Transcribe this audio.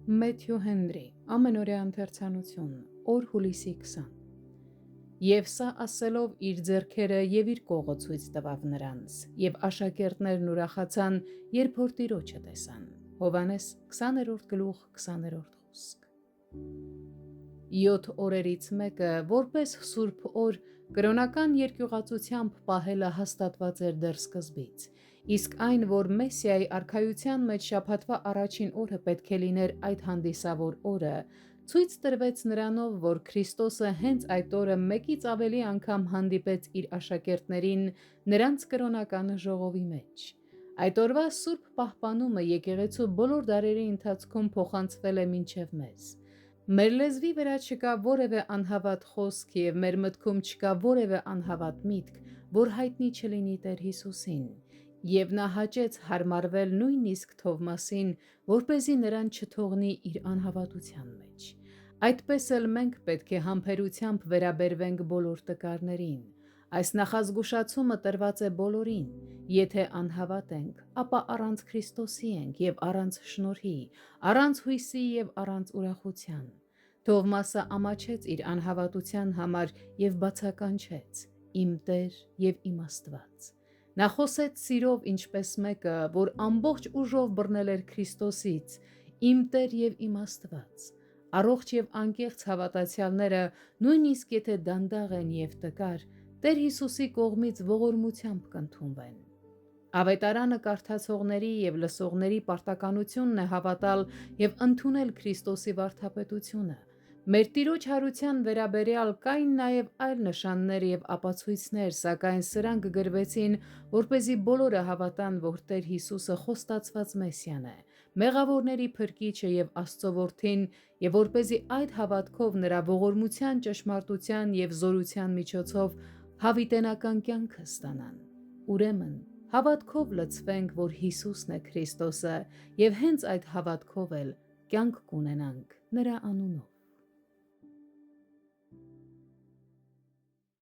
Մեթյու Հենրի, ամենօրյա ընթերցանություն, օր հուլիսի 20։ Եվ սա ասելով իր ձեռքերը և իր կողը ցույց տվավ նրանց, և աշակերտներն ուրախացան, երբ որ Տիրոջը տեսան։ Հովհաննես 20-րդ գլուխ 20-րդ խոսք։ 7 օրերից մեկը, որպես սուրբ օր, կրոնական երկյուղածությամբ պահելը հաստատված էր դեռ սկզբից, իսկ այն, որ Մեսիայի արքայության մեջ շաբաթվա առաջին օրը պետք է լիներ այդ հանդիսավոր օրը, ցույց տրվեց նրանով, որ Քրիստոսը հենց այդ օրը մեկից ավելի անգամ հանդիպեց իր աշակերտներին նրանց կրոնական ժողովի մեջ։ Այդ օրվա սուրբ պահպանումը եկեղեցու բոլոր դարերի ընթացքում փոխանցվել է մինչև մեզ։ Մեր լեզվի վրա չկա որևէ անհավատ խոսք և մեր մտքում չկա որևէ անհավատ միտք, որ հայտնի չլինի Տեր Հիսուսին, և նա հաճեց հարմարվել նույնիսկ Թովմասին, որպեսզի նրան չթողնի իր անհավատության մեջ։ Այդպես էլ մենք պետք է համբերությամբ վերաբերվենք բոլոր տկարներին։ Այս նախազգուշացումը տրված է բոլորին։ Եթե անհավատ ենք, ապա առանց Քրիստոսի ենք և առանց շնորհի, առանց հույսի և առանց ուրախության։ Թովմասը ամաչեց իր անհավատության համար և բացականչեց. «Իմ Տեր և իմ Աստված»։ Նա խոսեց սիրով ինչպես մեկը, որ ամբողջ ուժով բռնել էր Քրիստոսից. «Իմ Տեր և իմ Աստված»։ Առողջ և անկեղծ հավատացյալները, նույնիսկ եթե դանդաղ են և տկար, Տեր Հիսուսի կողմից ողորմությամբ կընդունվեն։ Ավետարանը կարդացողների և լսողների պարտականությունն է հավատալ և ընդունել Քրիստոսի վարդապետությունը։ Մեր Տիրոջ հարության վերաբերյալ կային նաև այլ նշաններ և ապացույցներ, սակայն սրանք գրվեցին, որպեսզի բոլորը հավատան, որ Տեր Հիսուսը խոստացված Մեսիան է, մեղավորների փրկիչը և Աստծո Որդին, և որպեսզի այդ հավատքով նրա ողորմության, ճշմարտության և զորության միջոցով հավիտենական կյանքը ստանան։ Ուրեմն հավատքով լցվենք, որ Հիսուսն է Քրիստոսը, և հենց այդ հավատքով էլ կյանք կունենանք նրա անունով։